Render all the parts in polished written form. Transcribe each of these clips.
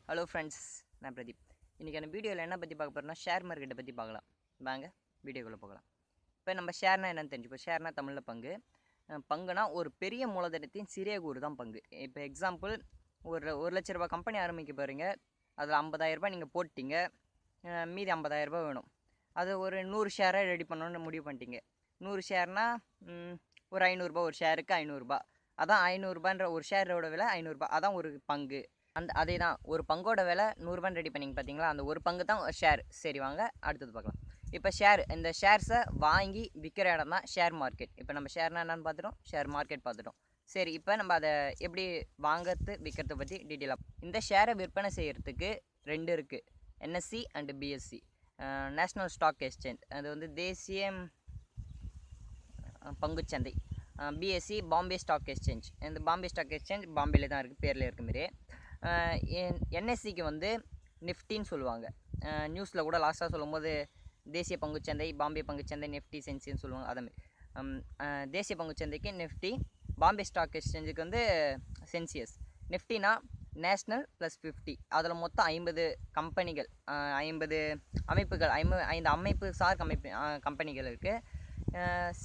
Hello friends, நான் பிரதீப். இன்றைக்கான வீடியோவில் என்ன பற்றி பார்க்க போகிறோம்னா ஷேர் மார்க்கெட்டை பற்றி பார்க்கலாம். வாங்க வீடியோக்குள்ளே போகலாம். இப்போ நம்ம ஷேர்னால் என்னென்னு தெரிஞ்சுப்போம். ஷேர்னால் தமிழில் பங்கு. பங்குனா ஒரு பெரிய மூலதனத்தின் சிறிய கூறு தான் பங்கு. இப்போ எக்ஸாம்பிள், ஒரு லட்ச ரூபா கம்பெனி ஆரம்பிக்க போகிறீங்க. அதில் 50,000 நீங்கள் போட்டிங்க, மீதி 50,000 வேணும். அது ஒரு 100 ஷேரை ரெடி பண்ணணுன்னு முடிவு பண்ணிட்டீங்க. 100 ஷேர்னால் ஒரு 500 ஒரு ஷேருக்கு 500. அதான் 500 ஒரு ஷேரோட விலை 500. அதான் ஒரு பங்கு. அதே தான் ஒரு பங்கோட விலை 100 ரெடி பண்ணிங்க பார்த்தீங்களா, அந்த ஒரு பங்கு தான் ஷேர். சரி, வாங்க அடுத்தது பார்க்கலாம். இப்போ இந்த ஷேர்ஸை வாங்கி விற்கிற இடம் தான் ஷேர் மார்க்கெட். இப்போ நம்ம ஷேர்னா என்னன்னு பார்த்துட்டோம், ஷேர் மார்க்கெட் பார்த்துட்டோம். சரி, இப்போ நம்ம அதை எப்படி வாங்கிறது விற்கிறத பற்றி டீட்டெயிலாக. இந்த ஷேரை விற்பனை செய்கிறதுக்கு 2 இருக்குது, NSE and BSE, national stock exchange. அது வந்து தேசிய பங்குச்சந்தை. BSE Bombay stock exchange. இந்த பாம்பே ஸ்டாக் எக்ஸ்சேஞ்ச் பாம்பேல தான் இருக்குது, பேரில் இருக்க மாரி. என்எஸ்சிக்கு வந்து நிஃப்டின்னு சொல்லுவாங்க. நியூஸில் கூட லாஸ்ட்டாக சொல்லும் போது தேசிய பங்குச்சந்தை, பாம்பே பங்குச்சந்தை, நிஃப்டி, சென்சின்னு சொல்லுவாங்க. அதேமாதிரி தேசிய பங்குச்சந்தைக்கு நிஃப்டி, பாம்பே ஸ்டாக் எக்ஸ்சேஞ்சுக்கு வந்து சென்சியஸ். நிஃப்டினா நேஷ்னல் ப்ளஸ் 50. அதில் மொத்தம் 50 கம்பெனிகள், 50 அமைப்புகள், 5 அமைப்பு சார் கம்பெனிகள் இருக்குது.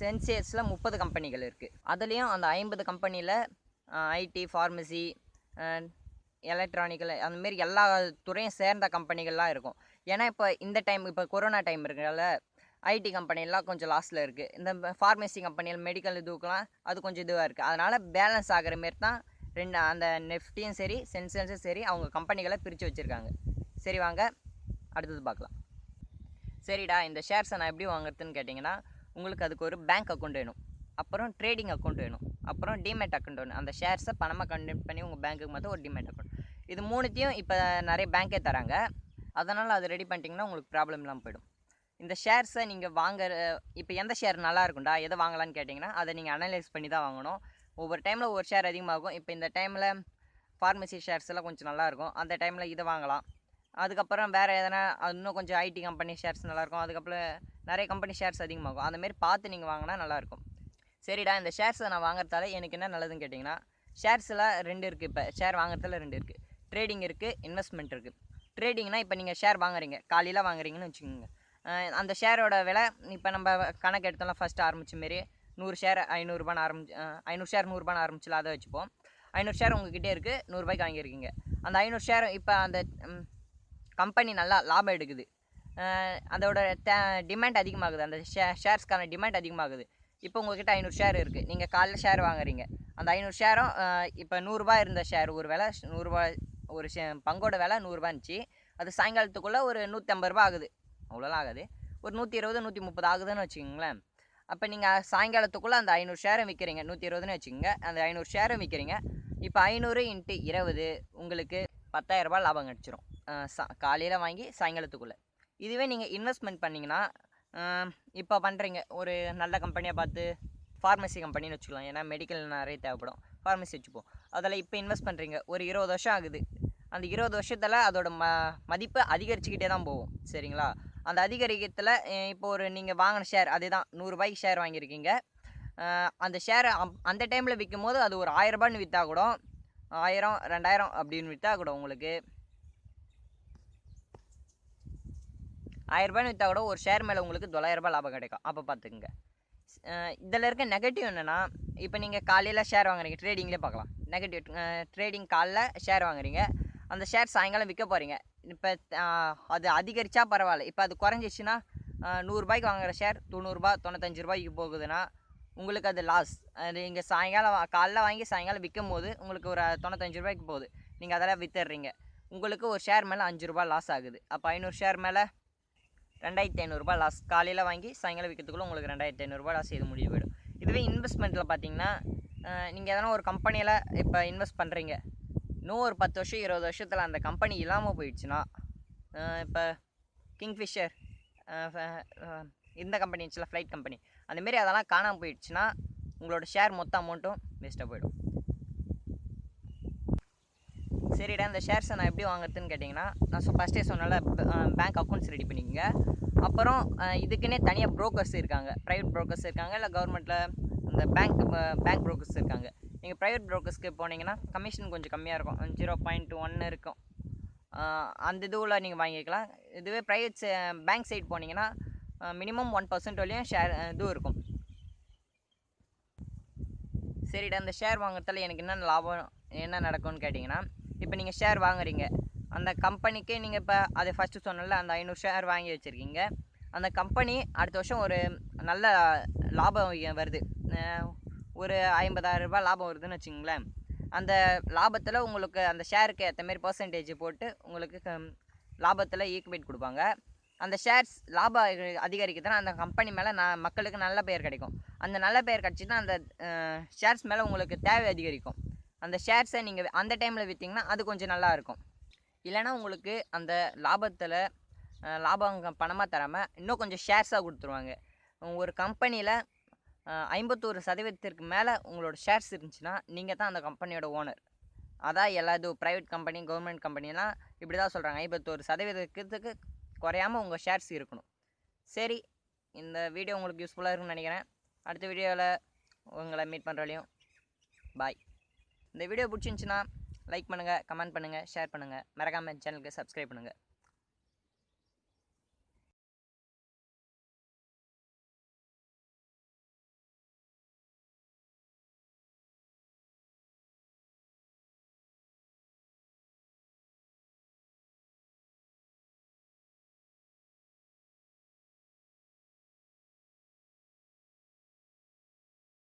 சென்சியஸில் 30 கம்பெனிகள் இருக்குது. அதுலேயும் அந்த 50 கம்பெனியில் ஐடி, ஃபார்மசி, எலக்ட்ரானிக்கல், அந்தமாரி எல்லா துறையும் சேர்ந்த கம்பெனிகள்லாம் இருக்கும். ஏன்னா இப்போ இந்த டைம், இப்போ கொரோனா டைம் இருக்கிறதால ஐடி கம்பெனிலாம் கொஞ்சம் லாஸில் இருக்குது. இந்த ஃபார்மசி கம்பெனிகள், மெடிக்கல் இதுக்கெலாம் அது கொஞ்சம் இதுவாக இருக்குது. அதனால் பேலன்ஸ் ஆகிற மாரி தான் அந்த நிஃப்டியும் சரி சென்செக்ஸும் சரி அவங்க கம்பெனிகளை பிரித்து வச்சுருக்காங்க. சரி, வாங்க அடுத்தது பார்க்கலாம். சரிடா, இந்த ஷேர்ஸை நான் எப்படி வாங்குறதுன்னு கேட்டிங்கன்னா, உங்களுக்கு அதுக்கு ஒரு பேங்க் அக்கௌண்ட் வேணும், அப்புறம் ட்ரேடிங் அக்கௌண்ட் வேணும், அப்புறம் டிமேட் அக்கௌண்ட் வேணும். அந்த ஷேர்ஸை பணமாக கன்வெர்ட் பண்ணி உங்கள் பேங்க்குக்கு மட்டும் ஒரு டிமேட் அக்கௌண்ட். இது 3த்தையும் இப்போ நிறைய பேங்க்கே தராங்க. அதனால் அது ரெடி பண்ணிட்டீங்கன்னா உங்களுக்கு ப்ராப்ளம் இல்லாமல் போயிடும். இந்த ஷேர்ஸை நீங்கள் வாங்குற, இப்போ எந்த ஷேர் நல்லா இருக்கும்டா, எதை வாங்கலான்னு கேட்டிங்கன்னா அதை நீங்கள் அனலைஸ் பண்ணி தான் வாங்கணும். ஒவ்வொரு டைமில் ஒவ்வொரு ஷேர் அதிகமாகும். இப்போ இந்த டைமில் ஃபார்மசி ஷேர்ஸ் எல்லாம் கொஞ்சம் நல்லாயிருக்கும், அந்த டைமில் இதை வாங்கலாம். அதுக்கப்புறம் வேறு எதனா இன்னும் கொஞ்சம் ஐடி கம்பெனி ஷேர்ஸ் நல்லாயிருக்கும், அதுக்கப்புறம் நிறைய கம்பெனி ஷேர்ஸ் அதிகமாகும். அந்தமாரி பார்த்து நீங்கள் வாங்கினா நல்லாயிருக்கும். சரிடா, இந்த ஷேர்ஸை நான் வாங்குறதால எனக்கு என்ன நல்லதுன்னு கேட்டிங்கன்னா, ஷேர்ஸில் 2 இருக்குது. இப்போ ஷேர் வாங்குறதுல 2 இருக்குது, ட்ரேடிங் இருக்குது, இன்வெஸ்ட்மெண்ட் இருக்குது. ட்ரேடிங்னா இப்போ நீங்கள் ஷேர் வாங்குறீங்க, காலையில் வாங்குறீங்கன்னு வச்சுக்கோங்க. அந்த ஷேரோட விலை இப்போ நம்ம கணக்கு எடுத்தோம்னா ஃபஸ்ட்டு ஆரம்பித்த மாரி 100 ஷேர் 500 500 ஷேர் 100 ஆரம்பிச்சில அதை வச்சுப்போம். 500 ஷேர் உங்ககிட்டே இருக்குது, 100 வாங்கியிருக்கீங்க. அந்த 500 ஷேர் இப்போ அந்த கம்பெனி நல்லா லாபம் எடுக்குது, அதோட டிமாண்ட் அதிகமாகுது, அந்த ஷேர்ஸ்க்கான டிமாண்ட் அதிகமாகுது. இப்போ உங்கள்கிட்ட 500 ஷேர் இருக்குது, நீங்கள் காலைல ஷேர் வாங்குறீங்க. அந்த 500 ஷேரும் இப்போ 100 இருந்த ஷேர் ஒரு விலை 100, ஒரு பங்கோட விலை 100 இருந்துச்சு. அது சாயங்காலத்துக்குள்ளே ஒரு 150 ஆகுது, அவ்வளோலாம் ஆகுது, ஒரு 120 130 ஆகுதுன்னு வச்சுக்கோங்களேன். அப்போ நீங்கள் சாயங்காலத்துக்குள்ளே அந்த 500 ஷேரை விற்கிறீங்க, 120ன்னு வச்சுக்கோங்க. அந்த 500 ஷேரை விற்கிறீங்க. இப்போ 500 × 20 உங்களுக்கு 10,000 லாபம் கிடச்சிரும், காலையில் வாங்கி சாயங்காலத்துக்குள்ளே. இதுவே நீங்கள் இன்வெஸ்ட்மெண்ட் பண்ணிங்கன்னா, இப்போ பண்ணுறீங்க ஒரு நல்ல கம்பெனியாக பார்த்து, ஃபார்மசி கம்பெனின்னு வச்சுக்கலாம், ஏன்னா மெடிக்கல் நிறைய தேவைப்படும், ஃபார்மசி வச்சுப்போம். அதில் இப்போ இன்வெஸ்ட் பண்ணுறீங்க, ஒரு 20 வருஷம் ஆகுது. அந்த 20 வருஷத்தில் அதோட மதிப்பு அதிகரிச்சுக்கிட்டே தான் போகும். சரிங்களா, அந்த அதிகரிக்கத்தில் இப்போ ஒரு நீங்கள் வாங்கின ஷேர் அதே தான் 100 ஷேர் வாங்கியிருக்கீங்க. அந்த ஷேரை அந்த டைமில் விற்கும் போது அது ஒரு 1000 விற்றா கூட, 1000 2000 அப்படின்னு விற்றா கூட உங்களுக்கு 1000 விற்றா கூட ஒரு ஷேர் மேலே உங்களுக்கு 900 லாபம் கிடைக்கும். அப்போ பார்த்துக்குங்க. இதில் இருக்க நெகட்டிவ் என்னென்னா, இப்போ நீங்கள் காலையில் ஷேர் வாங்குறீங்க, ட்ரேடிங்லேயே பார்க்கலாம். நெகட்டிவ் ட்ரேடிங் காலைல ஷேர் வாங்குறீங்க, அந்த ஷேர் சாயங்காலம் விற்க போகிறீங்க. இப்போ அது அதிகரித்தா பரவாயில்ல, இப்போ அது குறைஞ்சிச்சுன்னா 100 வாங்குகிற ஷேர் 90 95 போகுதுன்னா உங்களுக்கு அது லாஸ். அது இங்கே காலைல வாங்கி சாயங்காலம் விற்கும் போது உங்களுக்கு ஒரு 95 போகுது, நீங்கள் அதெல்லாம் விற்றுடுறீங்க. உங்களுக்கு ஒரு ஷேர் மேலே 5 லாஸ் ஆகுது. அப்போ 500 ஷேர் மேலே 2500 லாஸ். காலையில் வாங்கி சாயங்காலம் விற்கிறதுக்குள்ளே உங்களுக்கு 2500 லாஸ் இது முடிவு போயிடும். இதுவே இன்வெஸ்ட்மெண்ட்டில் பார்த்தீங்கன்னா, நீங்கள் எதனா ஒரு கம்பெனியில் இப்போ இன்வெஸ்ட் பண்ணுறீங்க, இன்னும் ஒரு 10 வருஷம் 20 வருஷத்தில் அந்த கம்பெனி இல்லாமல் போயிடுச்சுன்னா, இப்போ கிங்ஃபிஷர் இந்த கம்பெனி இருந்துச்சுல, ஃப்ளைட் கம்பெனி, அந்தமாரி அதெல்லாம் காணாமல் போயிடுச்சுன்னா உங்களோட ஷேர் மொத்த அமௌண்ட்டும் வேஸ்ட்டாக போயிடும். சரிடா, இந்த ஷேர்ஸை நான் எப்படி வாங்குறதுன்னு கேட்டிங்கன்னா, நான் ஃபஸ்ட்டே சொன்னால பேங்க் அக்கௌண்ட்ஸ் ரெடி பண்ணிக்கோங்க. அப்புறம் இதுக்குன்னே தனியாக ப்ரோக்கர்ஸ் இருக்காங்க, ப்ரைவேட் ப்ரோக்கர்ஸ் இருக்காங்க, இல்லை கவர்மெண்ட்டில் அந்த பேங்க் ப்ரோக்கர்ஸ் இருக்காங்க. நீங்கள் ப்ரைவேட் ப்ரோக்கர்ஸ்க்கு போனீங்கன்னா கமிஷன் கொஞ்சம் கம்மியாக இருக்கும், 0.1 இருக்கும். அந்த இதுவில் நீங்கள் வாங்கிக்கலாம். இதுவே ப்ரைவேட் பேங்க் சைட் போனீங்கன்னா மினிமம் 1% வரையும் ஷேர் இதுவும் இருக்கும். சரிடா, இந்த ஷேர் வாங்குறதுல எனக்கு என்ன லாபம் என்ன நடக்கும்னு கேட்டிங்கன்னா, இப்போ நீங்கள் ஷேர் வாங்குறீங்க, அந்த கம்பெனிக்கு நீங்கள் இப்போ அதை ஃபஸ்ட்டு சொன்னல அந்த 500 ஷேர் வாங்கி வச்சுருக்கீங்க. அந்த கம்பெனி அடுத்த வருஷம் ஒரு நல்ல லாபம் வருது, ஒரு 50,000 ரூபாய் லாபம் வருதுன்னு வச்சுங்களேன். அந்த லாபத்தில் உங்களுக்கு அந்த ஷேருக்கு ஏற்ற மாரி பர்சன்டேஜ் போட்டு உங்களுக்கு லாபத்தில் ஈக்குவேட் கொடுப்பாங்க. அந்த ஷேர்ஸ் லாபம் அதிகரிக்குதுன்னா அந்த கம்பெனி மேலே மக்களுக்கு நல்ல பெயர் கிடைக்கும். அந்த நல்ல பெயர் கிடச்சின்னா அந்த ஷேர்ஸ் மேலே உங்களுக்கு தேவை அதிகரிக்கும். அந்த ஷேர்ஸை நீங்கள் அந்த டைமில் விற்றீங்கன்னா அது கொஞ்சம் நல்லாயிருக்கும். இல்லைனா உங்களுக்கு அந்த லாபத்தில் லாபம் பணமாக தராமல் இன்னும் கொஞ்சம் ஷேர்ஸாக கொடுத்துருவாங்க. ஒரு கம்பெனியில் 51% மேலே உங்களோட ஷேர்ஸ் இருந்துச்சுன்னா நீங்கள் தான் அந்த கம்பெனியோட ஓனர். அதான் எல்லா இது ப்ரைவேட் கம்பெனி கவர்மெண்ட் கம்பெனிலாம் இப்படி தான் சொல்கிறாங்க, 51% குறையாமல் உங்கள் ஷேர்ஸ் இருக்கணும். சரி, இந்த வீடியோ உங்களுக்கு யூஸ்ஃபுல்லாக இருக்குன்னு நினைக்கிறேன். அடுத்த வீடியோவில் உங்களை மீட் பண்ணுற வரையும் பாய். இந்த வீடியோ பிடிச்சிருந்துச்சின்னா லைக் பண்ணுங்கள், கமெண்ட் பண்ணுங்கள், ஷேர் பண்ணுங்கள், மறக்காமல் சேனலுக்கு சப்ஸ்கிரைப் பண்ணுங்கள்.